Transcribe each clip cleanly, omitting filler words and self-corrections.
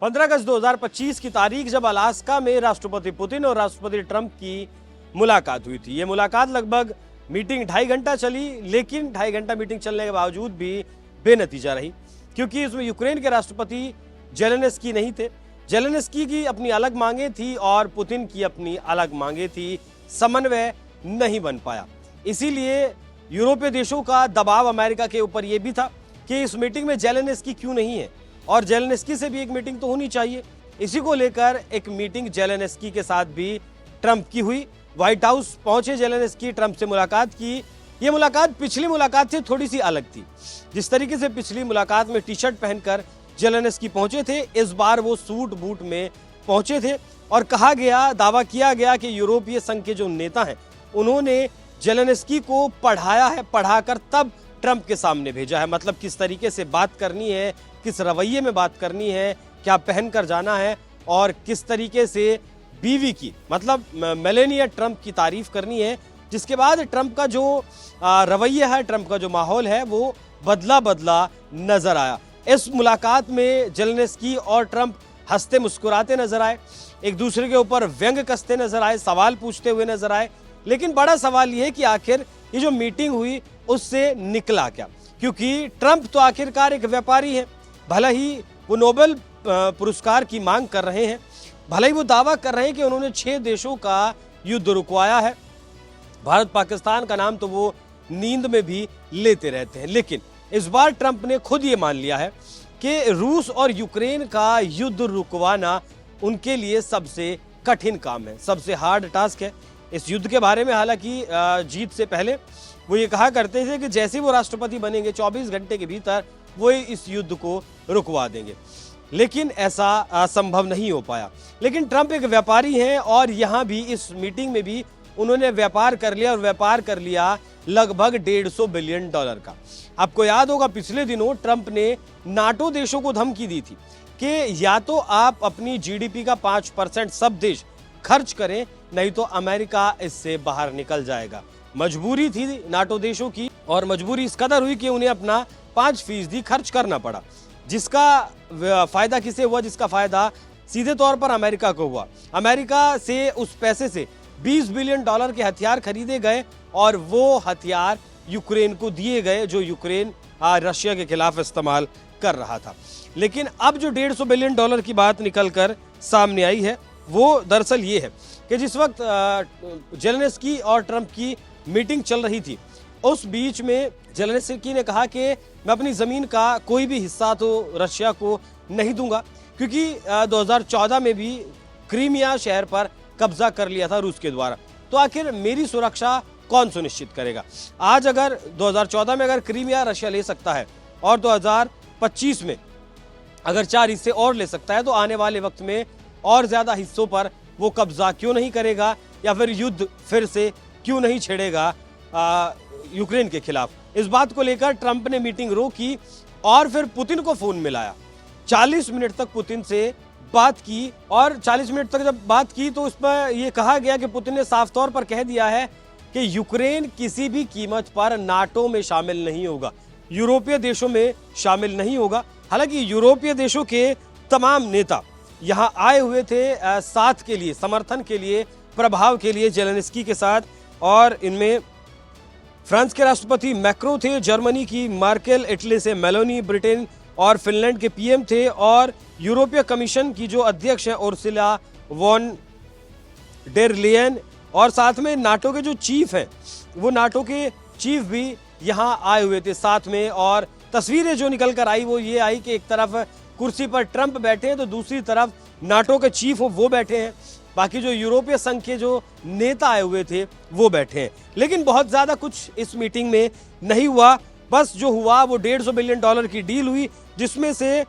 15 अगस्त 2025 की तारीख जब अलास्का में राष्ट्रपति पुतिन और राष्ट्रपति ट्रंप की मुलाकात हुई थी। ये मुलाकात लगभग मीटिंग 2.5 घंटा चली, लेकिन 2.5 घंटा मीटिंग चलने के बावजूद भी बेनतीजा रही, क्योंकि इसमें यूक्रेन के राष्ट्रपति जेलेंस्की नहीं थे। जेलेंस्की की अपनी अलग मांगे थी और पुतिन की अपनी अलग मांगे थी, समन्वय नहीं बन पाया। इसीलिए यूरोपीय देशों का दबाव अमेरिका के ऊपर यह भी था कि इस मीटिंग में जेलेंस्की क्यों नहीं है और जेलेंस्की से भी एक मीटिंग तो होनी चाहिए। इसी को लेकर एक मीटिंग जेलेंस्की के साथ भी ट्रंप की हुई। व्हाइट हाउस पहुंचे जेलेंस्की, ट्रंप से मुलाकात की। ये मुलाकात पिछली मुलाकात से थोड़ी सी अलग थी। जिस तरीके से पिछली मुलाकात में टी शर्ट पहनकर जेलेंस्की पहुंचे थे, इस बार वो सूट बूट में पहुंचे थे और कहा गया, दावा किया गया कि यूरोपीय संघ के जो नेता हैं उन्होंने जेलेंस्की को पढ़ाया है, पढ़ाकर तब ट्रंप के सामने भेजा है। मतलब किस तरीके से बात करनी है, किस रवैये में बात करनी है, क्या पहनकर जाना है और किस तरीके से बीवी की मतलब मेलेनिया ट्रंप की तारीफ करनी है। जिसके बाद ट्रंप का जो रवैया है, ट्रंप का जो माहौल है, वो बदला बदला नजर आया। इस मुलाकात में जेलेंस्की और ट्रंप हंसते मुस्कुराते नजर आए, एक दूसरे के ऊपर व्यंग कसते नजर आए, सवाल पूछते हुए नजर आए। लेकिन बड़ा सवाल यह है कि आखिर ये जो मीटिंग हुई उससे निकला क्या, क्योंकि ट्रंप तो आखिरकार एक व्यापारी है। भले ही वो नोबेल पुरस्कार की मांग कर रहे हैं, भले ही वो दावा कर रहे हैं कि उन्होंने 6 देशों का युद्ध रुकवाया है, भारत पाकिस्तान का नाम तो वो नींद में भी लेते रहते हैं, लेकिन इस बार ट्रंप ने खुद ये मान लिया है कि रूस और यूक्रेन का युद्ध रुकवाना उनके लिए सबसे कठिन काम है, सबसे हार्ड टास्क है। इस युद्ध के बारे में हालांकि जीत से पहले वो ये कहा करते थे कि जैसे वो राष्ट्रपति बनेंगे 24 घंटे के भीतर वो इस युद्ध को रुकवा देंगे, लेकिन ऐसा संभव नहीं हो पाया। लेकिन ट्रंप एक व्यापारी हैं और यहाँ भी इस मीटिंग में भी उन्होंने व्यापार कर लिया और व्यापार कर लिया लगभग $150 बिलियन का। आपको याद होगा पिछले दिनों ट्रंप ने नाटो देशों को धमकी दी थी कि या तो आप अपनी जीडीपी का 5% सब देश खर्च करें, नहीं तो अमेरिका इससे बाहर निकल जाएगा। मजबूरी थी नाटो देशों की और मजबूरी इस कदर हुई कि उन्हें अपना 5% खर्च करना पड़ा, जिसका फायदा किसे हुआ? जिसका फायदा सीधे तौर पर अमेरिका को हुआ। अमेरिका से उस पैसे से $20 बिलियन के हथियार खरीदे गए और वो हथियार यूक्रेन को दिए गए जो यूक्रेन रशिया के खिलाफ इस्तेमाल कर रहा था। लेकिन अब जो $150 बिलियन की बात निकलकर सामने आई है वो दरअसल ये है कि जिस वक्त जेलेंस्की और ट्रंप की मीटिंग चल रही थी, उस बीच में जेलेंस्की ने कहा कि मैं अपनी जमीन का कोई भी हिस्सा तो रशिया को नहीं दूंगा, क्योंकि 2014 में भी क्रीमिया शहर पर कब्जा कर लिया था रूस के द्वारा। तो आखिर मेरी सुरक्षा कौन सुनिश्चित करेगा? आज अगर 2014 में अगर क्रीमिया रशिया ले सकता है और 2025 में अगर 4 हिस्से और ले सकता है, तो आने वाले वक्त में और ज्यादा हिस्सों पर वो कब्जा क्यों नहीं करेगा या फिर युद्ध फिर से क्यों नहीं छेड़ेगा यूक्रेन के खिलाफ? इस बात को लेकर ट्रंप ने मीटिंग रोकी और फिर पुतिन को फोन मिलाया। 40 मिनट तक पुतिन से बात की और 40 मिनट तक जब बात की तो उस पर यह कहा गया कि पुतिन ने साफ तौर पर कह दिया है कि यूक्रेन किसी भी कीमत पर नाटो में शामिल नहीं होगा, यूरोपीय देशों में शामिल नहीं होगा। हालांकि यूरोपीय देशों के तमाम नेता यहां आए हुए थे साथ के लिए, समर्थन के लिए, प्रभाव के लिए जेलेंस्की के साथ, और इनमें फ्रांस के राष्ट्रपति मैक्रो थे, जर्मनी की मार्केल, इटली से मेलोनी, ब्रिटेन और फिनलैंड के पीएम थे, और यूरोपीय कमीशन की जो अध्यक्ष है उर्सुला वॉन डेर लेयन, और साथ में नाटो के जो चीफ हैं वो नाटो के चीफ भी यहां आए हुए थे साथ में। और तस्वीरें जो निकल कर आई वो ये आई कि एक तरफ कुर्सी पर ट्रंप बैठे हैं तो दूसरी तरफ नाटो के चीफ वो बैठे हैं, बाकी जो यूरोपीय संघ के जो नेता आए हुए थे वो बैठे हैं। लेकिन बहुत ज्यादा कुछ इस मीटिंग में नहीं हुआ, बस जो हुआ वो $150 बिलियन की डील हुई, जिसमें से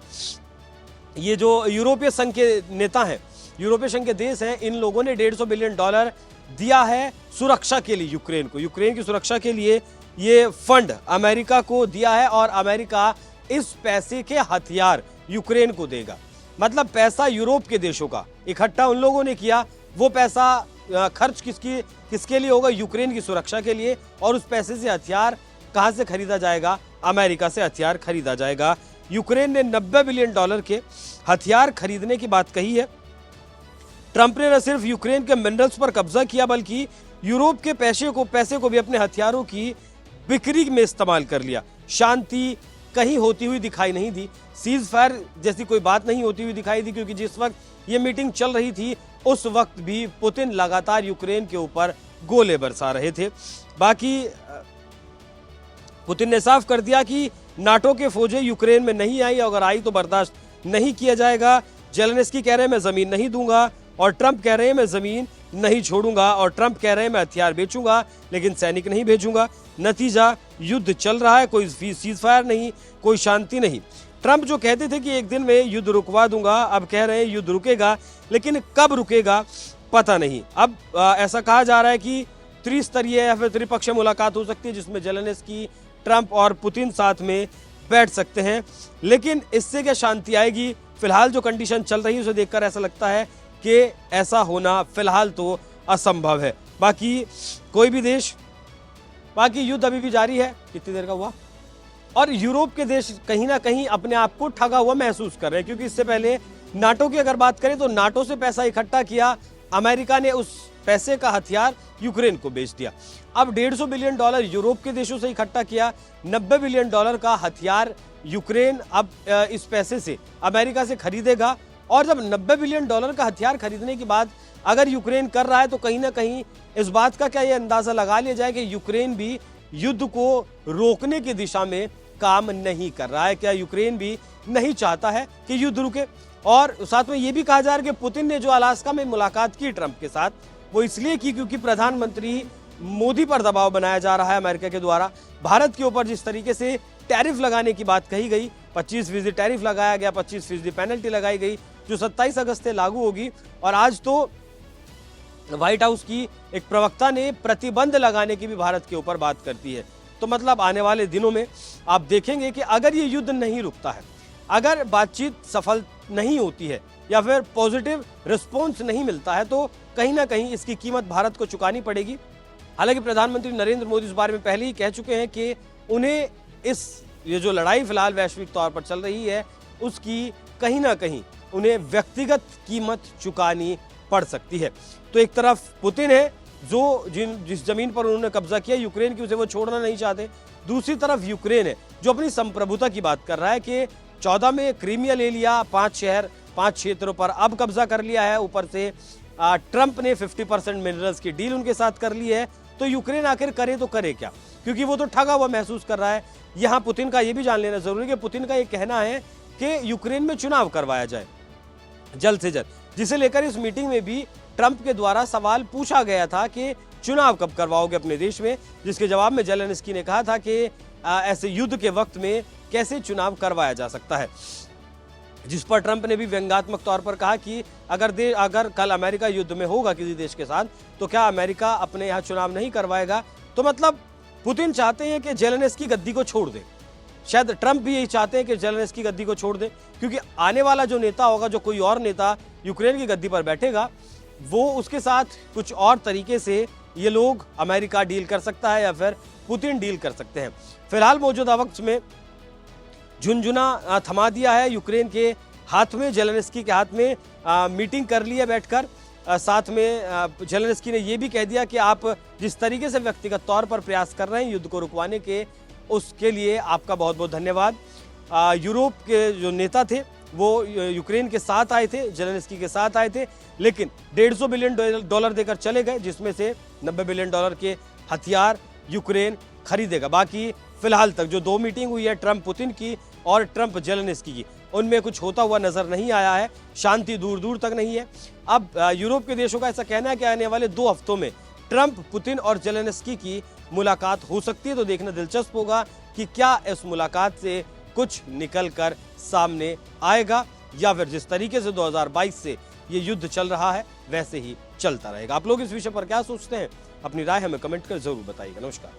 ये जो यूरोपीय संघ के नेता हैं, यूरोपीय संघ के देश हैं, इन लोगों ने $150 बिलियन दिया है सुरक्षा के लिए यूक्रेन को। यूक्रेन की सुरक्षा के लिए ये फंड अमेरिका को दिया है और अमेरिका इस पैसे के हथियार यूक्रेन को देगा। मतलब पैसा यूरोप के देशों का इकट्ठा उन लोगों ने किया, वो पैसा खर्च किसके लिए होगा? यूक्रेन की सुरक्षा के लिए। और उस पैसे से हथियार कहां से खरीदा जाएगा? अमेरिका से हथियार खरीदा जाएगा यूक्रेन ने $90 बिलियन के हथियार खरीदने की बात कही है। ट्रंप ने न सिर्फ यूक्रेन के मिनरल्स पर कब्जा किया बल्कि यूरोप के पैसे को भी अपने हथियारों की बिक्री में इस्तेमाल कर लिया। शांति कहीं होती हुई दिखाई नहीं दी, सीज फायर जैसी कोई बात नहीं होती हुई दिखाई दी, क्योंकि जिस वक्त ये मीटिंग चल रही थी उस वक्त भी पुतिन लगातार यूक्रेन के ऊपर गोले बरसा रहे थे। बाकी पुतिन ने साफ कर दिया कि नाटो के फौजें यूक्रेन में नहीं आई, अगर आई तो बर्दाश्त नहीं किया जाएगा। जेलेंस्की कह रहे हैं मैं जमीन नहीं दूंगा और ट्रंप कह रहे हैं मैं जमीन नहीं छोड़ूंगा, और ट्रंप कह रहे हैं मैं हथियार बेचूंगा लेकिन सैनिक नहीं भेजूंगा। नतीजा युद्ध चल रहा है, कोई सीज फायर नहीं, कोई शांति नहीं। ट्रंप जो कहते थे कि एक दिन में युद्ध रुकवा दूंगा, अब कह रहे हैं युद्ध रुकेगा, लेकिन कब रुकेगा पता नहीं। अब ऐसा कहा जा रहा है कि त्रिस्तरीय या फिर त्रिपक्षीय मुलाकात हो सकती है जिसमें जेलेंस्की, ट्रंप और पुतिन साथ में बैठ सकते हैं, लेकिन इससे क्या शांति आएगी? फिलहाल जो कंडीशन चल रही है उसे देखकर ऐसा लगता है कि ऐसा होना फिलहाल तो असंभव है। बाकी कोई भी देश, बाकी युद्ध अभी भी जारी है। कितनी देर का हुआ? और यूरोप के देश कहीं ना कहीं अपने आप को ठगा हुआ महसूस कर रहे हैं, क्योंकि इससे पहले नाटो की अगर बात करें तो नाटो से पैसा इकट्ठा किया, अमेरिका ने उस पैसे का हथियार यूक्रेन को बेच दिया। अब $150 बिलियन यूरोप के देशों से इकट्ठा किया, $90 बिलियन का हथियार यूक्रेन अब इस पैसे से अमेरिका से खरीदेगा। और जब $90 बिलियन का हथियार खरीदने की बात अगर यूक्रेन कर रहा है तो कहीं ना कहीं इस बात का क्या ये अंदाजा लगा लिया जाए कि यूक्रेन भी युद्ध को रोकने की दिशा में काम नहीं कर रहा है? क्या यूक्रेन भी नहीं चाहता है कि युद्ध रुके? और साथ में ये भी कहा जा रहा है कि पुतिन ने जो अलास्का में मुलाकात की ट्रंप के साथ, वो इसलिए की क्योंकि प्रधानमंत्री मोदी पर दबाव बनाया जा रहा है अमेरिका के द्वारा। भारत के ऊपर जिस तरीके से टैरिफ लगाने की बात कही गई, 25% टैरिफ लगाया गया, 25% पेनल्टी लगाई गई जो 27 अगस्त से लागू होगी, और आज तो व्हाइट हाउस की एक प्रवक्ता ने प्रतिबंध लगाने की भी भारत के ऊपर बात करती है। तो मतलब आने वाले दिनों में आप देखेंगे कि अगर ये युद्ध नहीं रुकता है, अगर बातचीत सफल नहीं होती है या फिर पॉजिटिव रिस्पॉन्स नहीं मिलता है, तो कहीं ना कहीं इसकी कीमत भारत को चुकानी पड़ेगी। हालांकि प्रधानमंत्री नरेंद्र मोदी इस बारे में पहले ही कह चुके हैं कि उन्हें ये जो लड़ाई फिलहाल वैश्विक तौर पर चल रही है उसकी कहीं ना कहीं उन्हें व्यक्तिगत कीमत चुकानी पड़ सकती है। तो एक तरफ पुतिन है जो जिस जमीन पर उन्होंने कब्जा किया यूक्रेन की, उसे वो छोड़ना नहीं चाहते। दूसरी तरफ यूक्रेन है जो अपनी संप्रभुता की बात कर रहा है कि 14 में क्रीमिया ले लिया, 5 क्षेत्रों पर अब कब्जा कर लिया है। ऊपर से ट्रंप ने 50% मिनरल्स की डील उनके साथ कर ली है। तो यूक्रेन आखिर करे तो करे क्या, क्योंकि वो तो ठगा हुआ महसूस कर रहा है। यहाँ पुतिन का ये भी जान लेना जरूरी है कि पुतिन का ये कहना है कि यूक्रेन में चुनाव करवाया जाए जल्द से जल्द, जिसे लेकर इस मीटिंग में भी ट्रंप के द्वारा सवाल पूछा गया था कि चुनाव कब करवाओगे अपने देश में, जिसके जवाब में जेलेंस्की ने कहा था कि ऐसे युद्ध के वक्त में कैसे चुनाव करवाया जा सकता है, जिस पर ट्रंप ने भी व्यंग्यात्मक तौर पर कहा कि अगर कल अमेरिका युद्ध में होगा किसी देश के साथ तो क्या अमेरिका अपने यहाँ चुनाव नहीं करवाएगा। तो मतलब पुतिन चाहते हैं कि जेलेंस्की गद्दी को छोड़ दे, शायद ट्रंप भी यही चाहते हैं कि जेलेंस्की गद्दी को छोड़ दे, क्योंकि आने वाला जो नेता होगा, जो कोई और नेता यूक्रेन की गद्दी पर बैठेगा, वो उसके साथ कुछ और तरीके से ये लोग अमेरिका डील कर सकता है या फिर पुतिन डील कर सकते हैं। फिलहाल मौजूदा वक्त में झुनझुना थमा दिया है यूक्रेन के हाथ में, जेलेंस्की के हाथ में। मीटिंग कर ली है बैठकर। साथ में जेलेंस्की ने यह भी कह दिया कि आप जिस तरीके से व्यक्तिगत तौर पर प्रयास कर रहे हैं युद्ध को रुकवाने के, उसके लिए आपका बहुत बहुत धन्यवाद। यूरोप के जो नेता थे वो यूक्रेन के साथ आए थे, जेलेंस्की के साथ आए थे, लेकिन $150 बिलियन देकर चले गए, जिसमें से $90 बिलियन के हथियार यूक्रेन खरीदेगा। बाकी फिलहाल तक जो 2 मीटिंग हुई है ट्रंप पुतिन की और ट्रंप जेलेंस्की की, उनमें कुछ होता हुआ नजर नहीं आया है, शांति दूर दूर तक नहीं है। अब यूरोप के देशों का ऐसा कहना है कि आने वाले 2 हफ्तों में ट्रंप, पुतिन और जेलेंस्की की मुलाकात हो सकती है। तो देखना दिलचस्प होगा कि क्या इस मुलाकात से कुछ निकल कर सामने आएगा या फिर जिस तरीके से 2022 से ये युद्ध चल रहा है वैसे ही चलता रहेगा। आप लोग इस विषय पर क्या सोचते हैं? अपनी राय हमें कमेंट कर जरूर बताइएगा। नमस्कार।